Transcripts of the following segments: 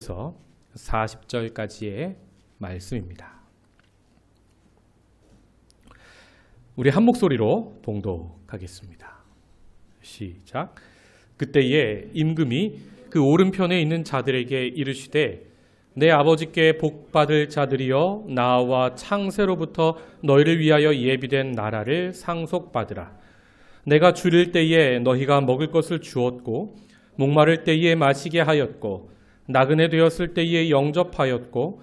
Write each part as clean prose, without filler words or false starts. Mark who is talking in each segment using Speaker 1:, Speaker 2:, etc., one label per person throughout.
Speaker 1: 그래서 40절까지의 말씀입니다. 우리 한 목소리로 봉독하겠습니다. 시작. 그때에 임금이 그 오른편에 있는 자들에게 이르시되 내 아버지께 복받을 자들이여 나와 창세로부터 너희를 위하여 예비된 나라를 상속받으라. 내가 줄일 때에 너희가 먹을 것을 주었고 목마를 때에 마시게 하였고 나그네 되었을 때에 영접하였고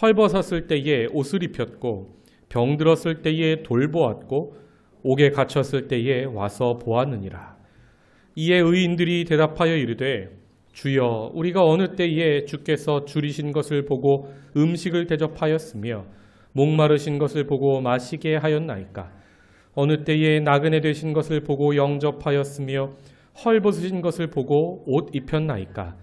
Speaker 1: 헐벗었을 때에 옷을 입혔고 병들었을 때에 돌보았고 옥에 갇혔을 때에 와서 보았느니라. 이에 의인들이 대답하여 이르되 주여 우리가 어느 때에 주께서 줄이신 것을 보고 음식을 대접하였으며 목마르신 것을 보고 마시게 하였나이까. 어느 때에 나그네 되신 것을 보고 영접하였으며 헐벗으신 것을 보고 옷 입혔나이까.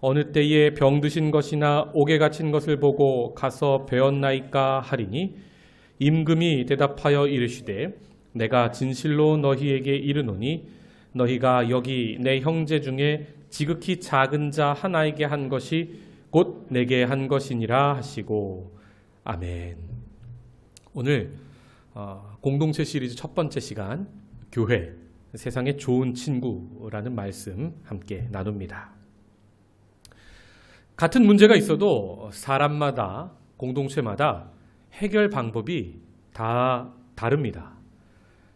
Speaker 1: 어느 때에 병드신 것이나 옥에 갇힌 것을 보고 가서 배웠나이까 하리니 임금이 대답하여 이르시되 내가 진실로 너희에게 이르노니 너희가 여기 내 형제 중에 지극히 작은 자 하나에게 한 것이 곧 내게 한 것이니라 하시고 아멘. 오늘 공동체 시리즈 첫 번째 시간 교회 세상의 좋은 친구라는 말씀 함께 나눕니다. 같은 문제가 있어도 사람마다 공동체마다 해결 방법이 다 다릅니다.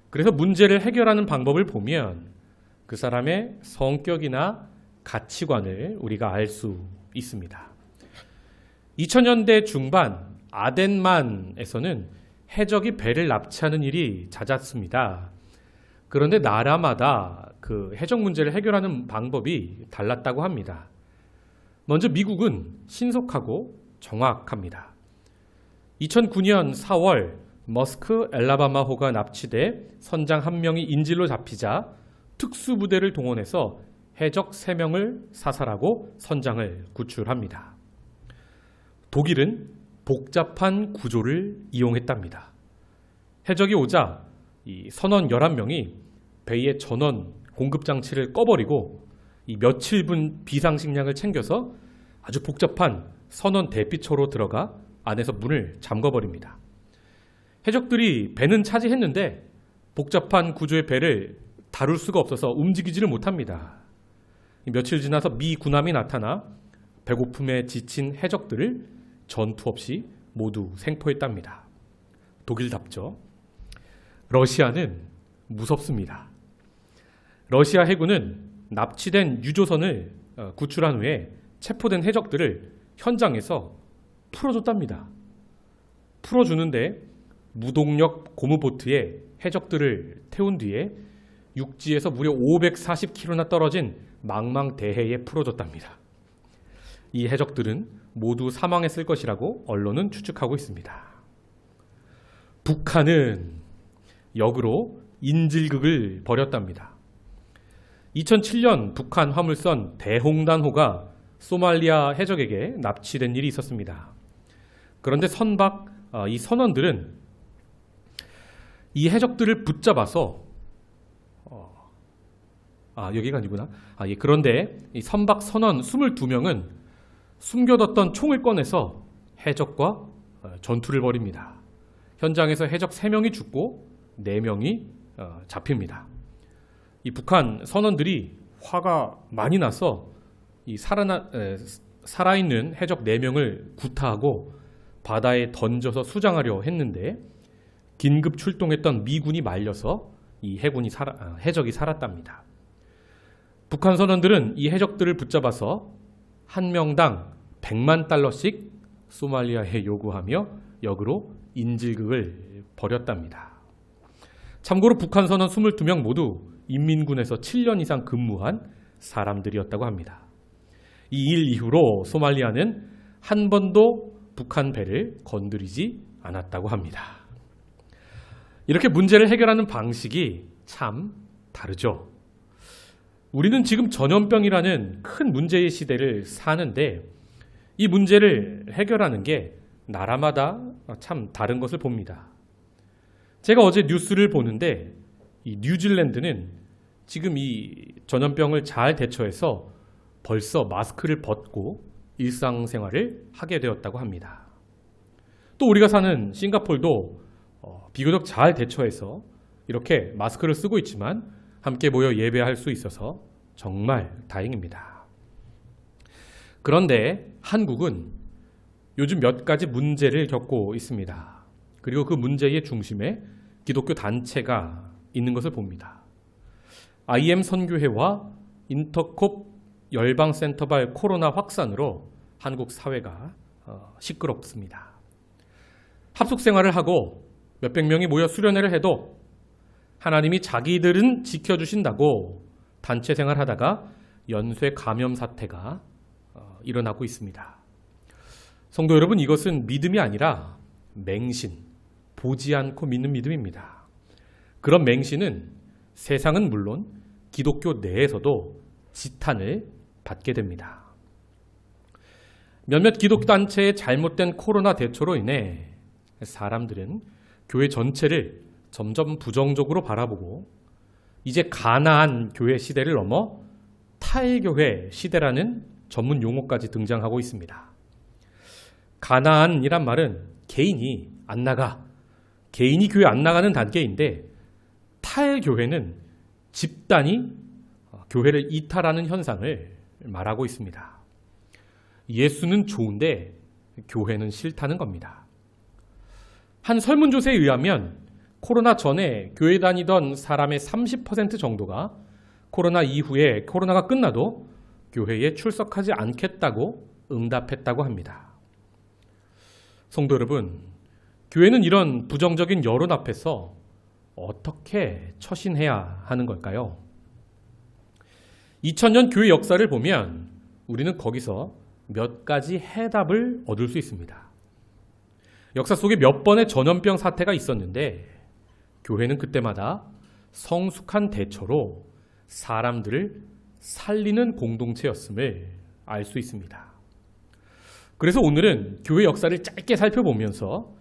Speaker 1: 그래서 문제를 해결하는 방법을 보면 그 사람의 성격이나 가치관을 우리가 알 수 있습니다. 2000년대 중반 아덴만에서는 해적이 배를 납치하는 일이 잦았습니다. 그런데 나라마다 그 해적 문제를 해결하는 방법이 달랐다고 합니다. 먼저 미국은 신속하고 정확합니다. 2009년 4월 머스크 엘라바마호가 납치돼 선장 1명이 인질로 잡히자 특수부대를 동원해서 해적 3명을 사살하고 선장을 구출합니다. 독일은 복잡한 구조를 이용했답니다. 해적이 오자 이 선원 11명이 배의 전원 공급장치를 꺼버리고 이 며칠분 비상식량을 챙겨서 아주 복잡한 선원 대피처로 들어가 안에서 문을 잠궈버립니다. 해적들이 배는 차지했는데 복잡한 구조의 배를 다룰 수가 없어서 움직이지를 못합니다. 며칠 지나서 미 군함이 나타나 배고픔에 지친 해적들을 전투 없이 모두 생포했답니다. 독일답죠. 러시아는 무섭습니다. 러시아 해군은 납치된 유조선을 구출한 후에 체포된 해적들을 현장에서 풀어줬답니다. 풀어주는데 무동력 고무보트에 해적들을 태운 뒤에 육지에서 무려 540km나 떨어진 망망대해에 풀어줬답니다. 이 해적들은 모두 사망했을 것이라고 언론은 추측하고 있습니다. 북한은 역으로 인질극을 벌였답니다. 2007년 북한 화물선 대홍단호가 소말리아 해적에게 납치된 일이 있었습니다. 그런데 이 선원들은 이 해적들을 붙잡아서 여기가 아니구나. 그런데 이 선박 선원 22명은 숨겨뒀던 총을 꺼내서 해적과 전투를 벌입니다. 현장에서 해적 3명이 죽고 4명이 잡힙니다. 이 북한 선원들이 화가 많이 나서 이 살아있는 해적 4명을 구타하고 바다에 던져서 수장하려 했는데 긴급 출동했던 미군이 말려서 이 해적이 살았답니다. 북한 선원들은 이 해적들을 붙잡아서 한 명당 100만 달러씩 소말리아에 요구하며 역으로 인질극을 벌였답니다. 참고로 북한 선원 22명 모두 인민군에서 7년 이상 근무한 사람들이었다고 합니다. 이 일 이후로 소말리아는 한 번도 북한 배를 건드리지 않았다고 합니다. 이렇게 문제를 해결하는 방식이 참 다르죠. 우리는 지금 전염병이라는 큰 문제의 시대를 사는데 이 문제를 해결하는 게 나라마다 참 다른 것을 봅니다. 제가 어제 뉴스를 보는데 이 뉴질랜드는 지금 이 전염병을 잘 대처해서 벌써 마스크를 벗고 일상생활을 하게 되었다고 합니다. 또 우리가 사는 싱가포르도 비교적 잘 대처해서 이렇게 마스크를 쓰고 있지만 함께 모여 예배할 수 있어서 정말 다행입니다. 그런데 한국은 요즘 몇 가지 문제를 겪고 있습니다. 그리고 그 문제의 중심에 기독교 단체가 있는 것을 봅니다. IM 선교회와 인터콥 열방센터발 코로나 확산으로 한국 사회가 시끄럽습니다. 합숙 생활을 하고 몇백 명이 모여 수련회를 해도 하나님이 자기들은 지켜주신다고 단체 생활하다가 연쇄 감염 사태가 일어나고 있습니다. 성도 여러분, 이것은 믿음이 아니라 맹신, 보지 않고 믿는 믿음입니다. 그런 맹신은 세상은 물론 기독교 내에서도 지탄을 받게 됩니다. 몇몇 기독단체의 잘못된 코로나 대처로 인해 사람들은 교회 전체를 점점 부정적으로 바라보고 이제 가나안 교회 시대를 넘어 탈교회 시대라는 전문 용어까지 등장하고 있습니다. 가나안이란 말은 개인이 안 나가, 개인이 교회 안 나가는 단계인데 탈교회는 집단이 교회를 이탈하는 현상을 말하고 있습니다. 예수는 좋은데 교회는 싫다는 겁니다. 한 설문조사에 의하면 코로나 전에 교회 다니던 사람의 30% 정도가 코로나 이후에 코로나가 끝나도 교회에 출석하지 않겠다고 응답했다고 합니다. 성도 여러분, 교회는 이런 부정적인 여론 앞에서 어떻게 처신해야 하는 걸까요? 2000년 교회 역사를 보면 우리는 거기서 몇 가지 해답을 얻을 수 있습니다. 역사 속에 몇 번의 전염병 사태가 있었는데 교회는 그때마다 성숙한 대처로 사람들을 살리는 공동체였음을 알 수 있습니다. 그래서 오늘은 교회 역사를 짧게 살펴보면서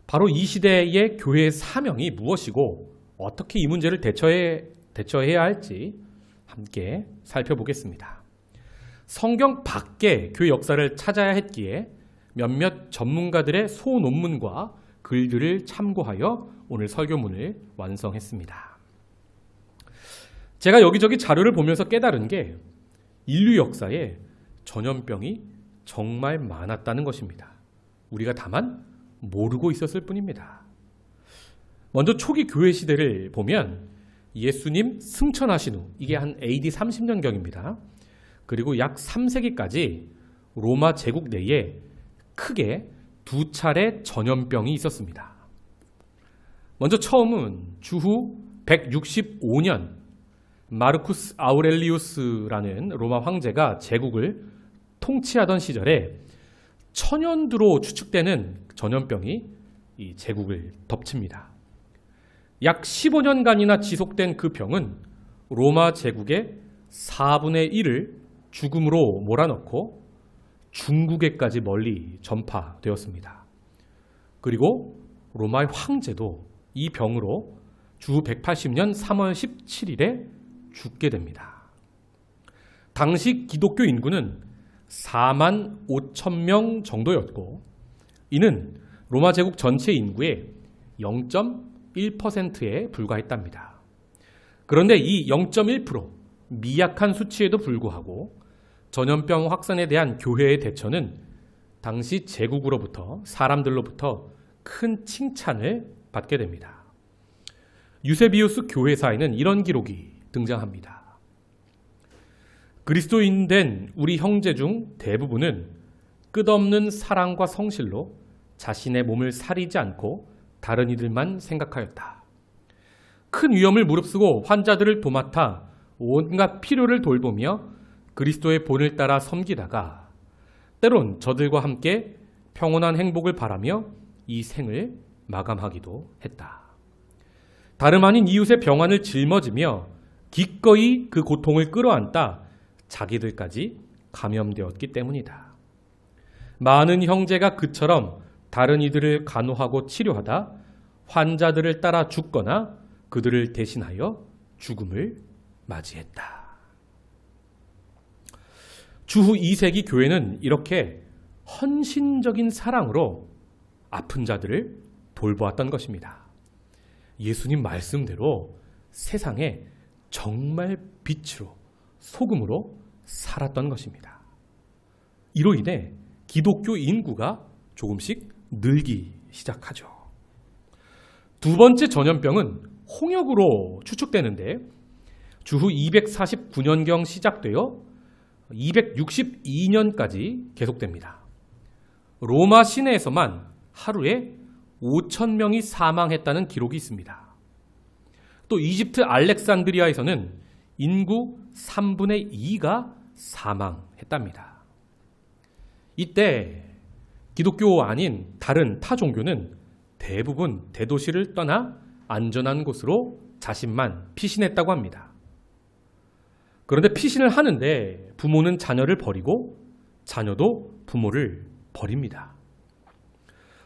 Speaker 1: 바로 이 시대의 교회의 사명이 무엇이고 어떻게 이 문제를 대처해야 할지 함께 살펴보겠습니다. 성경 밖에 교회 역사를 찾아야 했기에 몇몇 전문가들의 소논문과 글들을 참고하여 오늘 설교문을 완성했습니다. 제가 여기저기 자료를 보면서 깨달은 게 인류 역사에 전염병이 정말 많았다는 것입니다. 우리가 다만 모르고 있었을 뿐입니다. 먼저 초기 교회 시대를 보면 예수님 승천하신 후, 이게 한 AD 30년경입니다. 그리고 약 3세기까지 로마 제국 내에 크게 두 차례 전염병이 있었습니다. 먼저 처음은 주후 165년 마르쿠스 아우렐리우스라는 로마 황제가 제국을 통치하던 시절에 천연두로 추측되는 전염병이 이 제국을 덮칩니다. 약 15년간이나 지속된 그 병은 로마 제국의 4분의 1을 죽음으로 몰아넣고 중국에까지 멀리 전파되었습니다. 그리고 로마의 황제도 이 병으로 주후 180년 3월 17일에 죽게 됩니다. 당시 기독교 인구는 4만 5천 명 정도였고 이는 로마 제국 전체 인구의 0.1%에 불과했답니다. 그런데 이 0.1% 미약한 수치에도 불구하고 전염병 확산에 대한 교회의 대처는 당시 제국으로부터 사람들로부터 큰 칭찬을 받게 됩니다. 유세비우스 교회사에는 이런 기록이 등장합니다. 그리스도인 된 우리 형제 중 대부분은 끝없는 사랑과 성실로 자신의 몸을 사리지 않고 다른 이들만 생각하였다. 큰 위험을 무릅쓰고 환자들을 도맡아 온갖 필요를 돌보며 그리스도의 본을 따라 섬기다가 때론 저들과 함께 평온한 행복을 바라며 이 생을 마감하기도 했다. 다름 아닌 이웃의 병환을 짊어지며 기꺼이 그 고통을 끌어안다 자기들까지 감염되었기 때문이다. 많은 형제가 그처럼 다른 이들을 간호하고 치료하다 환자들을 따라 죽거나 그들을 대신하여 죽음을 맞이했다. 주후 2세기 교회는 이렇게 헌신적인 사랑으로 아픈 자들을 돌보았던 것입니다. 예수님 말씀대로 세상에 정말 빛으로 소금으로 살았던 것입니다. 이로 인해 기독교 인구가 조금씩 늘기 시작하죠. 두 번째 전염병은 홍역으로 추측되는데 주후 249년경 시작되어 262년까지 계속됩니다. 로마 시내에서만 하루에 5,000명이 사망했다는 기록이 있습니다. 또 이집트 알렉산드리아에서는 인구 3분의 2가 사망했답니다. 이때 기독교 아닌 다른 타 종교는 대부분 대도시를 떠나 안전한 곳으로 자신만 피신했다고 합니다. 그런데 피신을 하는데 부모는 자녀를 버리고 자녀도 부모를 버립니다.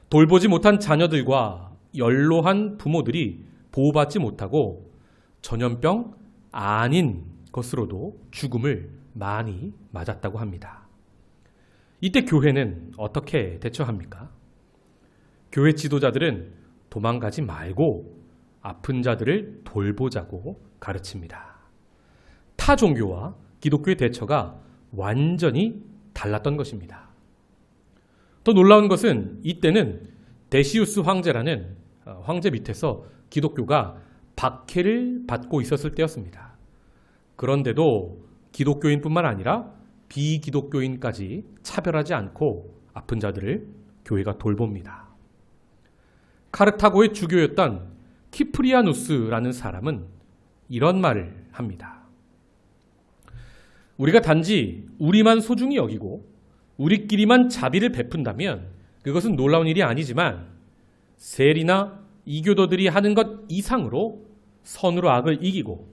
Speaker 1: 돌보지 못한 자녀들과 연로한 부모들이 보호받지 못하고 전염병 아닌 것으로도 죽음을 많이 맞았다고 합니다. 이때 교회는 어떻게 대처합니까? 교회 지도자들은 도망가지 말고 아픈 자들을 돌보자고 가르칩니다. 타 종교와 기독교의 대처가 완전히 달랐던 것입니다. 더 놀라운 것은 이때는 데시우스 황제라는 황제 밑에서 기독교가 박해를 받고 있었을 때였습니다. 그런데도 기독교인뿐만 아니라 비기독교인까지 차별하지 않고 아픈 자들을 교회가 돌봅니다. 카르타고의 주교였던 키프리아누스라는 사람은 이런 말을 합니다. 우리가 단지 우리만 소중히 여기고 우리끼리만 자비를 베푼다면 그것은 놀라운 일이 아니지만 세리나 이교도들이 하는 것 이상으로 선으로 악을 이기고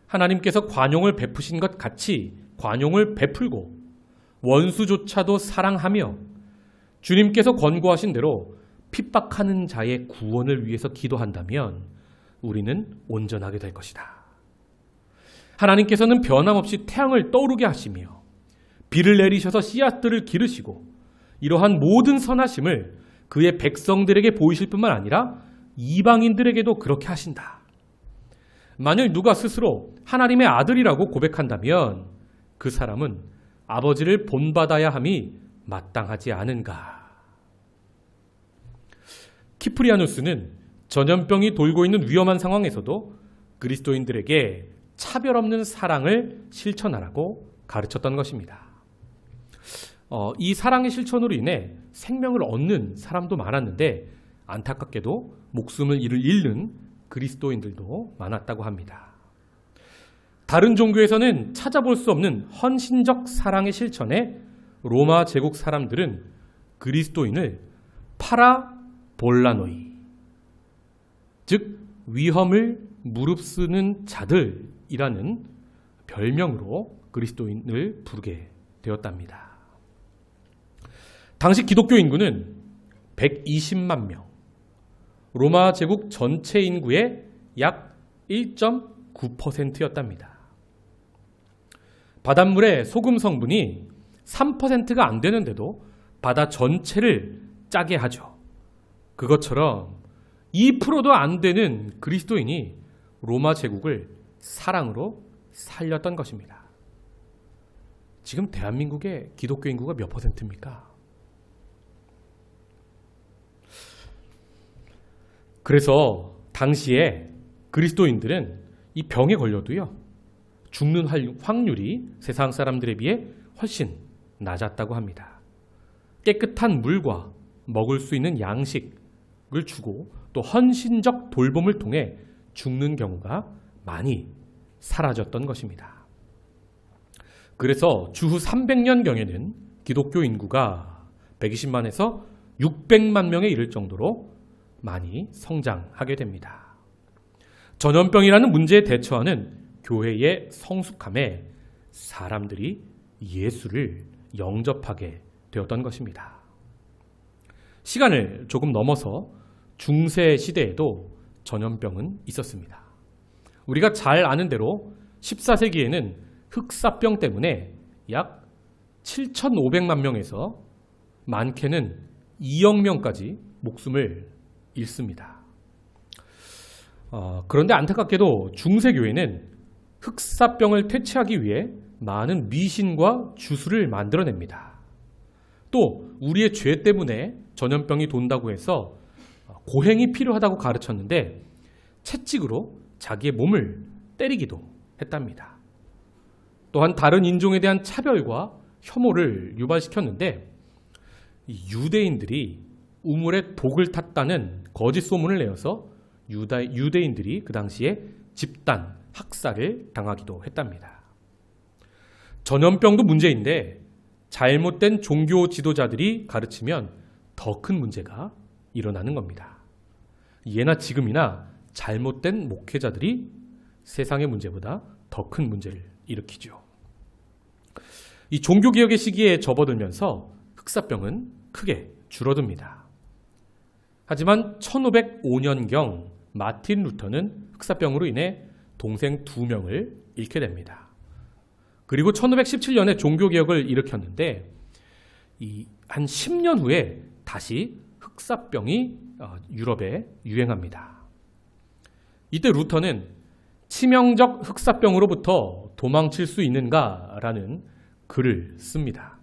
Speaker 1: 하나님께서 관용을 베푸신 것 같이 관용을 베풀고 원수조차도 사랑하며 주님께서 권고하신 대로 핍박하는 자의 구원을 위해서 기도한다면 우리는 온전하게 될 것이다. 하나님께서는 변함없이 태양을 떠오르게 하시며 비를 내리셔서 씨앗들을 기르시고 이러한 모든 선하심을 그의 백성들에게 보이실 뿐만 아니라 이방인들에게도 그렇게 하신다. 만일 누가 스스로 하나님의 아들이라고 고백한다면 그 사람은 아버지를 본받아야 함이 마땅하지 않은가. 키프리아누스는 전염병이 돌고 있는 위험한 상황에서도 그리스도인들에게 차별 없는 사랑을 실천하라고 가르쳤던 것입니다. 이 사랑의 실천으로 인해 생명을 얻는 사람도 많았는데 안타깝게도 목숨을 잃는 그리스도인들도 많았다고 합니다. 다른 종교에서는 찾아볼 수 없는 헌신적 사랑의 실천에 로마 제국 사람들은 그리스도인을 파라볼라노이, 즉 위험을 무릅쓰는 자들이라는 별명으로 그리스도인을 부르게 되었답니다. 당시 기독교 인구는 120만 명, 로마 제국 전체 인구의 약 1.9%였답니다. 바닷물의 소금 성분이 3%가 안 되는데도 바다 전체를 짜게 하죠. 그것처럼 2%도 안 되는 그리스도인이 로마 제국을 사랑으로 살렸던 것입니다. 지금 대한민국의 기독교 인구가 몇 %입니까? 그래서 당시에 그리스도인들은 이 병에 걸려도요, 죽는 확률이 세상 사람들에 비해 훨씬 낮았다고 합니다. 깨끗한 물과 먹을 수 있는 양식을 주고 또 헌신적 돌봄을 통해 죽는 경우가 많이 사라졌던 것입니다. 그래서 주후 300년경에는 기독교 인구가 120만에서 600만 명에 이를 정도로 많이 성장하게 됩니다. 전염병이라는 문제에 대처하는 교회의 성숙함에 사람들이 예수를 영접하게 되었던 것입니다. 시간을 조금 넘어서 중세 시대에도 전염병은 있었습니다. 우리가 잘 아는 대로 14세기에는 흑사병 때문에 약 7,500만 명에서 많게는 2억 명까지 목숨을 잃습니다. 그런데 안타깝게도 중세교회는 흑사병을 퇴치하기 위해 많은 미신과 주술을 만들어냅니다. 또 우리의 죄 때문에 전염병이 돈다고 해서 고행이 필요하다고 가르쳤는데 채찍으로 자기의 몸을 때리기도 했답니다. 또한 다른 인종에 대한 차별과 혐오를 유발시켰는데 유대인들이 우물에 독을 탔다는 거짓 소문을 내어서 유대인들이 그 당시에 집단 학살을 당하기도 했답니다. 전염병도 문제인데 잘못된 종교 지도자들이 가르치면 더 큰 문제가 일어나는 겁니다. 예나 지금이나 잘못된 목회자들이 세상의 문제보다 더 큰 문제를 일으키죠. 이 종교개혁의 시기에 접어들면서 흑사병은 크게 줄어듭니다. 하지만 1505년경 마틴 루터는 흑사병으로 인해 동생 2명을 잃게 됩니다. 그리고 1517년에 종교개혁을 일으켰는데 한 10년 후에 다시 흑사병이 유럽에 유행합니다. 이때 루터는 치명적 흑사병으로부터 도망칠 수 있는가라는 글을 씁니다.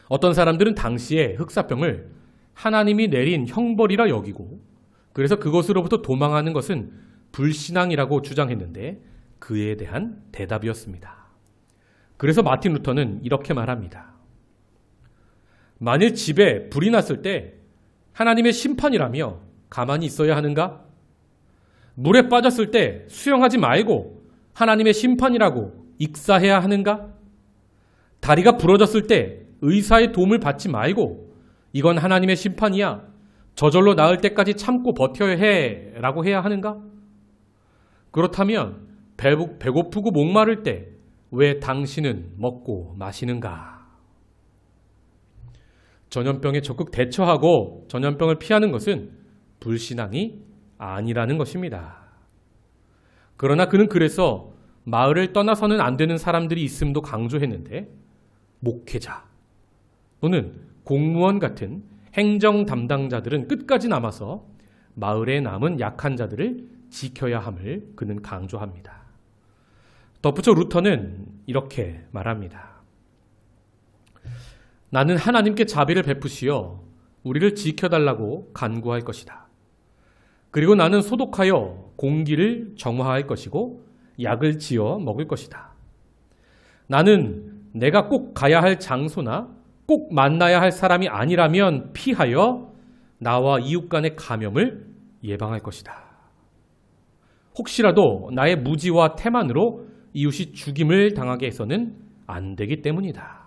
Speaker 1: 어떤 사람들은 당시에 흑사병을 하나님이 내린 형벌이라 여기고 그래서 그것으로부터 도망하는 것은 불신앙이라고 주장했는데 그에 대한 대답이었습니다. 그래서 마틴 루터는 이렇게 말합니다. 만일 집에 불이 났을 때 하나님의 심판이라며 가만히 있어야 하는가? 물에 빠졌을 때 수영하지 말고 하나님의 심판이라고 익사해야 하는가? 다리가 부러졌을 때 의사의 도움을 받지 말고 이건 하나님의 심판이야. 저절로 나을 때까지 참고 버텨야 해 라고 해야 하는가? 그렇다면 배고프고 목마를 때 왜 당신은 먹고 마시는가? 전염병에 적극 대처하고 전염병을 피하는 것은 불신앙이 아니라는 것입니다. 그러나 그는 그래서 마을을 떠나서는 안 되는 사람들이 있음도 강조했는데 목회자 또는 공무원 같은 행정 담당자들은 끝까지 남아서 마을에 남은 약한 자들을 지켜야 함을 그는 강조합니다. 덧붙여 루터는 이렇게 말합니다. 나는 하나님께 자비를 베푸시어 우리를 지켜달라고 간구할 것이다. 그리고 나는 소독하여 공기를 정화할 것이고 약을 지어 먹을 것이다. 나는 내가 꼭 가야 할 장소나 꼭 만나야 할 사람이 아니라면 피하여 나와 이웃 간의 감염을 예방할 것이다. 혹시라도 나의 무지와 태만으로 이웃이 죽임을 당하게 해서는 안 되기 때문이다.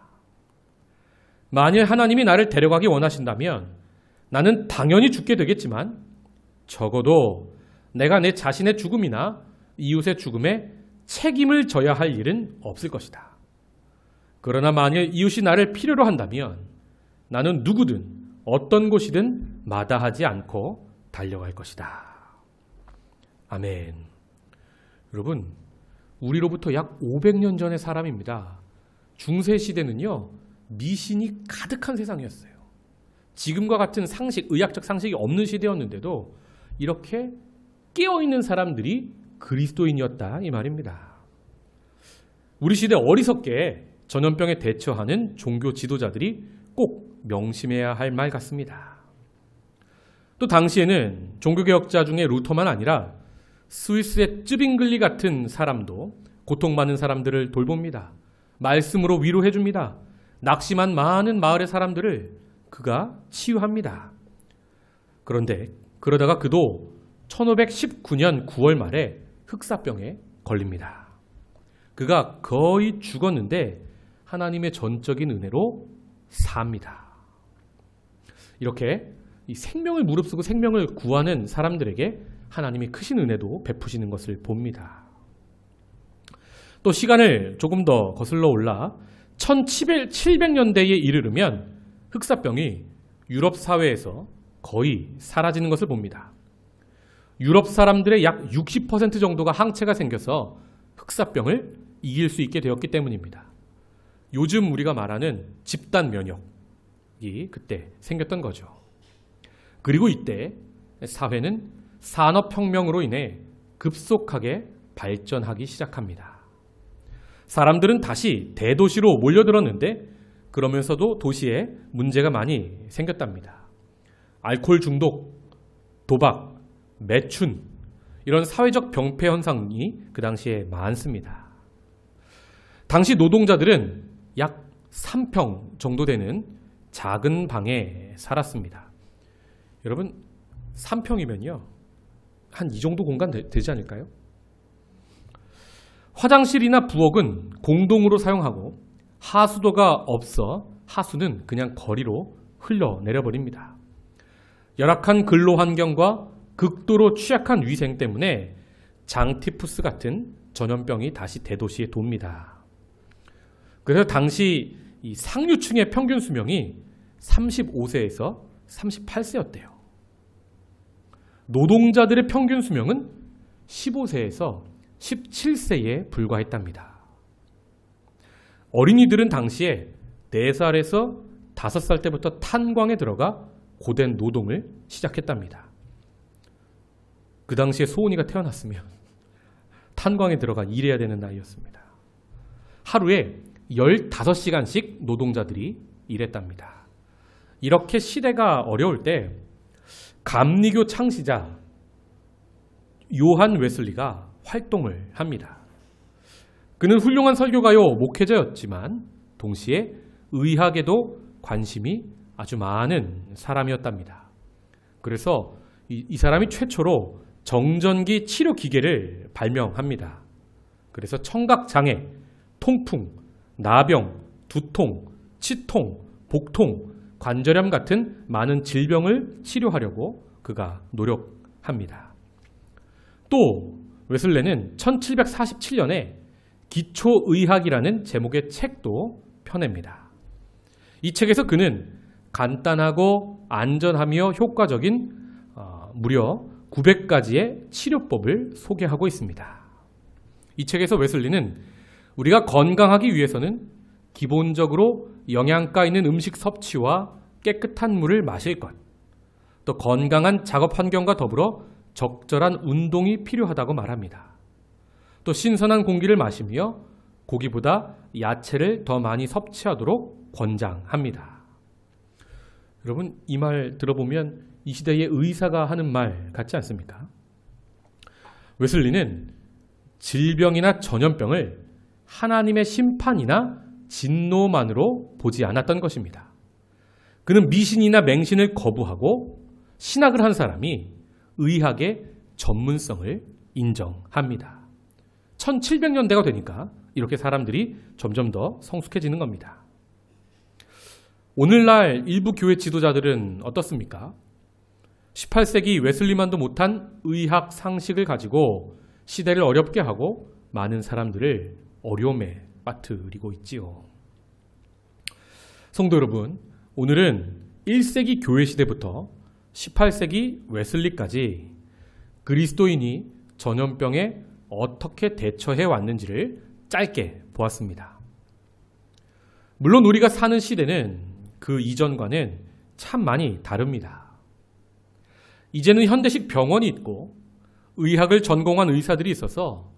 Speaker 1: 만일 하나님이 나를 데려가기 원하신다면 나는 당연히 죽게 되겠지만 적어도 내가 내 자신의 죽음이나 이웃의 죽음에 책임을 져야 할 일은 없을 것이다. 그러나 만일 이웃이 나를 필요로 한다면 나는 누구든 어떤 곳이든 마다하지 않고 달려갈 것이다. 아멘. 여러분, 우리로부터 약 500년 전의 사람입니다. 중세시대는요, 미신이 가득한 세상이었어요. 지금과 같은 상식, 의학적 상식이 없는 시대였는데도 이렇게 깨어있는 사람들이 그리스도인이었다 이 말입니다. 우리 시대 어리석게 전염병에 대처하는 종교 지도자들이 꼭 명심해야 할 말 같습니다. 또 당시에는 종교개혁자 중에 루터만 아니라 스위스의 쯔빙글리 같은 사람도 고통받는 사람들을 돌봅니다. 말씀으로 위로해 줍니다. 낙심한 많은 마을의 사람들을 그가 치유합니다. 그런데 그러다가 그도 1519년 9월 말에 흑사병에 걸립니다. 그가 거의 죽었는데 하나님의 전적인 은혜로 삽니다. 이렇게 이 생명을 무릅쓰고 생명을 구하는 사람들에게 하나님이 크신 은혜도 베푸시는 것을 봅니다. 또 시간을 조금 더 거슬러 올라 1700년대에 이르르면 흑사병이 유럽 사회에서 거의 사라지는 것을 봅니다. 유럽 사람들의 약 60% 정도가 항체가 생겨서 흑사병을 이길 수 있게 되었기 때문입니다. 요즘 우리가 말하는 집단 면역이 그때 생겼던 거죠. 그리고 이때 사회는 산업혁명으로 인해 급속하게 발전하기 시작합니다. 사람들은 다시 대도시로 몰려들었는데 그러면서도 도시에 문제가 많이 생겼답니다. 알코올 중독, 도박, 매춘 이런 사회적 병폐 현상이 그 당시에 많습니다. 당시 노동자들은 약 3평 정도 되는 작은 방에 살았습니다. 여러분 3평이면요 한 이 정도 공간 되지 않을까요? 화장실이나 부엌은 공동으로 사용하고 하수도가 없어 하수는 그냥 거리로 흘러내려버립니다. 열악한 근로 환경과 극도로 취약한 위생 때문에 장티푸스 같은 전염병이 다시 대도시에 돕니다. 그래서 당시 이 상류층의 평균 수명이 35세에서 38세였대요. 노동자들의 평균 수명은 15세에서 17세에 불과했답니다. 어린이들은 당시에 4살에서 5살 때부터 탄광에 들어가 고된 노동을 시작했답니다. 그 당시에 소은이가 태어났으면 탄광에 들어가 일해야 되는 나이였습니다. 하루에 15시간씩 노동자들이 일했답니다. 이렇게 시대가 어려울 때 감리교 창시자 요한 웨슬리가 활동을 합니다. 그는 훌륭한 설교가요 목회자였지만 동시에 의학에도 관심이 아주 많은 사람이었답니다. 그래서 이 사람이 최초로 정전기 치료 기계를 발명합니다. 그래서 청각장애, 통풍, 나병, 두통, 치통, 복통, 관절염 같은 많은 질병을 치료하려고 그가 노력합니다. 또 웨슬레는 1747년에 기초의학이라는 제목의 책도 펴냅니다. 이 책에서 그는 간단하고 안전하며 효과적인 무려 900가지의 치료법을 소개하고 있습니다. 이 책에서 웨슬리는 우리가 건강하기 위해서는 기본적으로 영양가 있는 음식 섭취와 깨끗한 물을 마실 것, 또 건강한 작업 환경과 더불어 적절한 운동이 필요하다고 말합니다. 또 신선한 공기를 마시며 고기보다 야채를 더 많이 섭취하도록 권장합니다. 여러분 이 말 들어보면 이 시대의 의사가 하는 말 같지 않습니까? 웨슬리는 질병이나 전염병을 하나님의 심판이나 진노만으로 보지 않았던 것입니다. 그는 미신이나 맹신을 거부하고 신학을 한 사람이 의학의 전문성을 인정합니다. 1700년대가 되니까 이렇게 사람들이 점점 더 성숙해지는 겁니다. 오늘날 일부 교회 지도자들은 어떻습니까? 18세기 웨슬리만도 못한 의학 상식을 가지고 시대를 어렵게 하고 많은 사람들을 어려움에 빠뜨리고 있지요. 성도 여러분, 오늘은 1세기 교회 시대부터 18세기 웨슬리까지 그리스도인이 전염병에 어떻게 대처해 왔는지를 짧게 보았습니다. 물론 우리가 사는 시대는 그 이전과는 참 많이 다릅니다. 이제는 현대식 병원이 있고 의학을 전공한 의사들이 있어서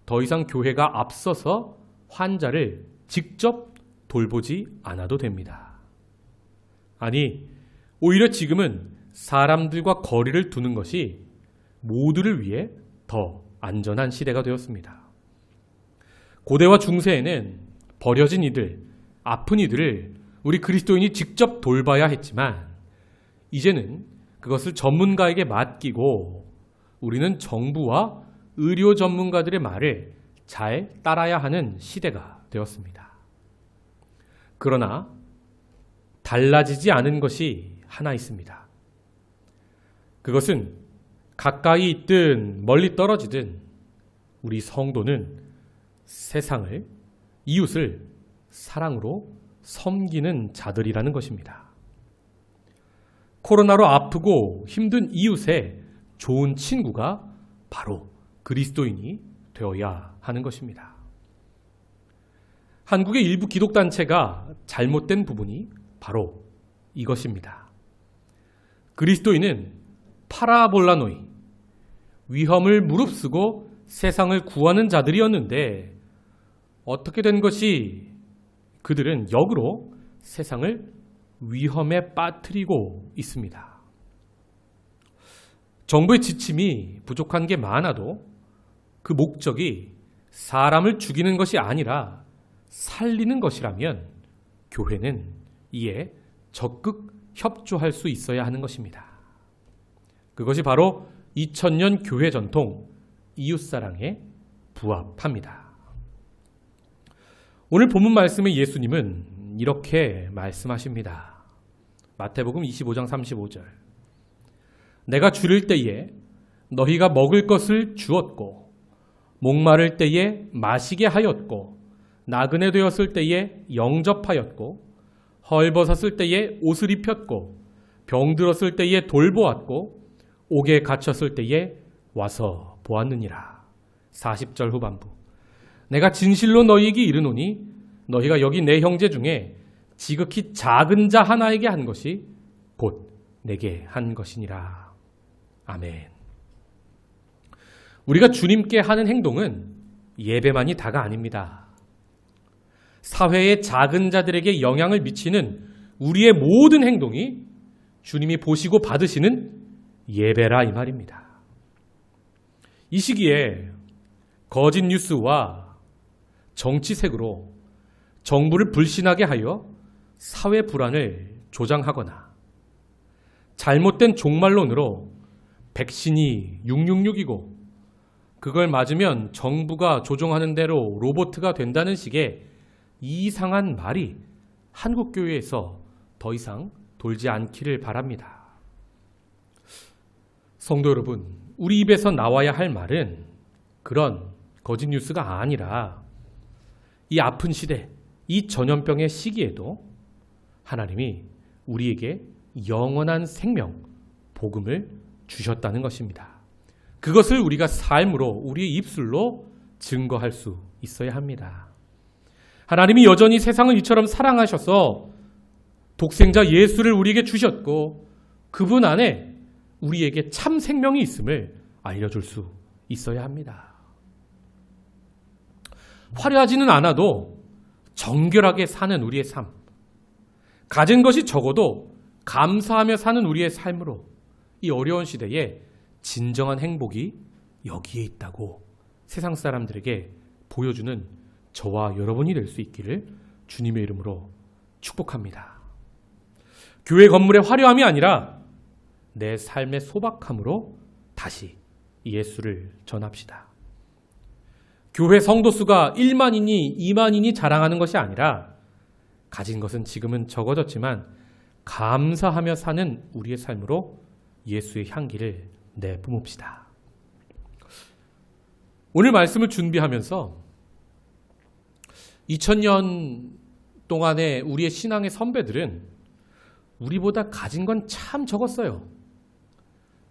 Speaker 1: 더 이상 교회가 앞서서 환자를 직접 돌보지 않아도 됩니다. 아니, 오히려 지금은 사람들과 거리를 두는 것이 모두를 위해 더 안전한 시대가 되었습니다. 고대와 중세에는 버려진 이들, 아픈 이들을 우리 그리스도인이 직접 돌봐야 했지만 이제는 그것을 전문가에게 맡기고 우리는 정부와 의료 전문가들의 말을 잘 따라야 하는 시대가 되었습니다. 그러나 달라지지 않은 것이 하나 있습니다. 그것은 가까이 있든 멀리 떨어지든 우리 성도는 세상을, 이웃을 사랑으로 섬기는 자들이라는 것입니다. 코로나로 아프고 힘든 이웃의 좋은 친구가 바로 그리스도인이 되어야 하는 것입니다. 한국의 일부 기독단체가 잘못된 부분이 바로 이것입니다. 그리스도인은 파라볼라노이, 위험을 무릅쓰고 세상을 구하는 자들이었는데 어떻게 된 것이 그들은 역으로 세상을 위험에 빠뜨리고 있습니다. 정부의 지침이 부족한 게 많아도 그 목적이 사람을 죽이는 것이 아니라 살리는 것이라면 교회는 이에 적극 협조할 수 있어야 하는 것입니다. 그것이 바로 2000년 교회 전통 이웃사랑에 부합합니다. 오늘 본문 말씀의 예수님은 이렇게 말씀하십니다. 마태복음 25장 35절. 내가 줄일 때에 너희가 먹을 것을 주었고 목마를 때에 마시게 하였고 나그네 되었을 때에 영접하였고 헐벗었을 때에 옷을 입혔고 병들었을 때에 돌보았고 옥에 갇혔을 때에 와서 보았느니라. 40절 후반부. 내가 진실로 너희에게 이르노니 너희가 여기 내 형제 중에 지극히 작은 자 하나에게 한 것이 곧 내게 한 것이니라. 아멘. 우리가 주님께 하는 행동은 예배만이 다가 아닙니다. 사회의 작은 자들에게 영향을 미치는 우리의 모든 행동이 주님이 보시고 받으시는 예배라 이 말입니다. 이 시기에 거짓 뉴스와 정치색으로 정부를 불신하게 하여 사회 불안을 조장하거나 잘못된 종말론으로 백신이 666이고 그걸 맞으면 정부가 조종하는 대로 로봇가 된다는 식의 이상한 말이 한국교회에서 더 이상 돌지 않기를 바랍니다. 성도 여러분, 우리 입에서 나와야 할 말은 그런 거짓 뉴스가 아니라 이 아픈 시대, 이 전염병의 시기에도 하나님이 우리에게 영원한 생명, 복음을 주셨다는 것입니다. 그것을 우리가 삶으로, 우리의 입술로 증거할 수 있어야 합니다. 하나님이 여전히 세상을 이처럼 사랑하셔서 독생자 예수를 우리에게 주셨고 그분 안에 우리에게 참 생명이 있음을 알려줄 수 있어야 합니다. 화려하지는 않아도 정결하게 사는 우리의 삶, 가진 것이 적어도 감사하며 사는 우리의 삶으로 이 어려운 시대에 진정한 행복이 여기에 있다고 세상 사람들에게 보여주는 저와 여러분이 될 수 있기를 주님의 이름으로 축복합니다. 교회 건물의 화려함이 아니라 내 삶의 소박함으로 다시 예수를 전합시다. 교회 성도 수가 1만이니 2만이니 자랑하는 것이 아니라 가진 것은 지금은 적어졌지만 감사하며 사는 우리의 삶으로 예수의 향기를 내뿜읍시다. 오늘 말씀을 준비하면서 2000년 동안의 우리의 신앙의 선배들은 우리보다 가진 건 참 적었어요.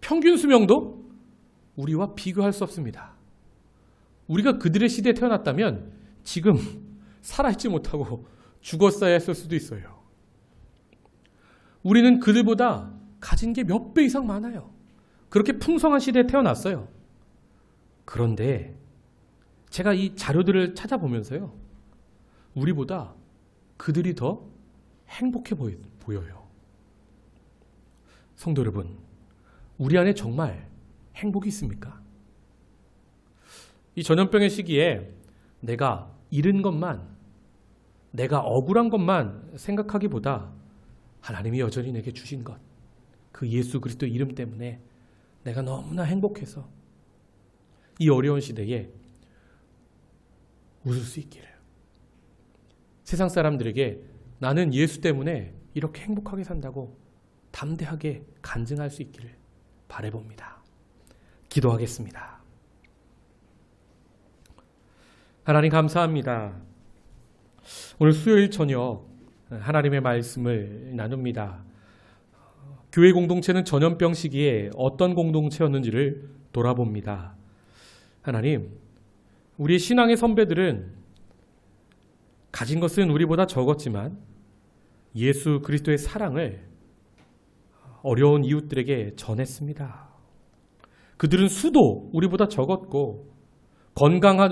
Speaker 1: 평균 수명도 우리와 비교할 수 없습니다. 우리가 그들의 시대에 태어났다면 지금 살아있지 못하고 죽었어야 했을 수도 있어요. 우리는 그들보다 가진 게 몇 배 이상 많아요. 그렇게 풍성한 시대에 태어났어요. 그런데 제가 이 자료들을 찾아보면서요. 우리보다 그들이 더 행복해 보여요. 성도 여러분, 우리 안에 정말 행복이 있습니까? 이 전염병의 시기에 내가 잃은 것만, 내가 억울한 것만 생각하기보다 하나님이 여전히 내게 주신 것, 그 예수 그리스도 이름 때문에 내가 너무나 행복해서 이 어려운 시대에 웃을 수 있기를, 세상 사람들에게 나는 예수 때문에 이렇게 행복하게 산다고 담대하게 간증할 수 있기를 바라봅니다. 기도하겠습니다. 하나님 감사합니다. 오늘 수요일 저녁 하나님의 말씀을 나눕니다. 교회 공동체는 전염병 시기에 어떤 공동체였는지를 돌아봅니다. 하나님, 우리의 신앙의 선배들은 가진 것은 우리보다 적었지만 예수 그리스도의 사랑을 어려운 이웃들에게 전했습니다. 그들은 수도 우리보다 적었고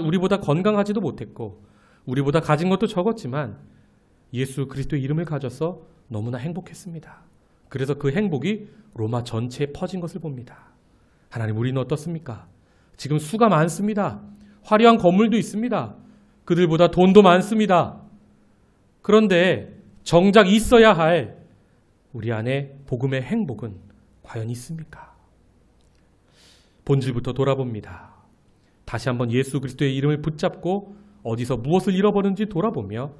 Speaker 1: 우리보다 건강하지도 못했고 우리보다 가진 것도 적었지만 예수 그리스도의 이름을 가져서 너무나 행복했습니다. 그래서 그 행복이 로마 전체에 퍼진 것을 봅니다. 하나님, 우리는 어떻습니까? 지금 수가 많습니다. 화려한 건물도 있습니다. 그들보다 돈도 많습니다. 그런데 정작 있어야 할 우리 안에 복음의 행복은 과연 있습니까? 본질부터 돌아봅니다. 다시 한번 예수 그리스도의 이름을 붙잡고 어디서 무엇을 잃어버렸는지 돌아보며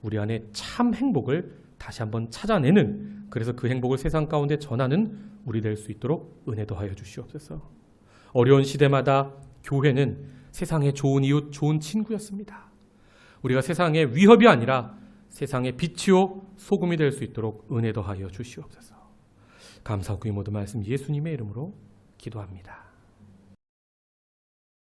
Speaker 1: 우리 안에 참 행복을 다시 한번 찾아내는, 그래서 그 행복을 세상 가운데 전하는 우리 될 수 있도록 은혜 더하여 주시옵소서. 어려운 시대마다 교회는 세상의 좋은 이웃, 좋은 친구였습니다. 우리가 세상의 위협이 아니라 세상의 빛이요 소금이 될 수 있도록 은혜 더하여 주시옵소서. 감사하고 이 모든 말씀 예수님의 이름으로 기도합니다.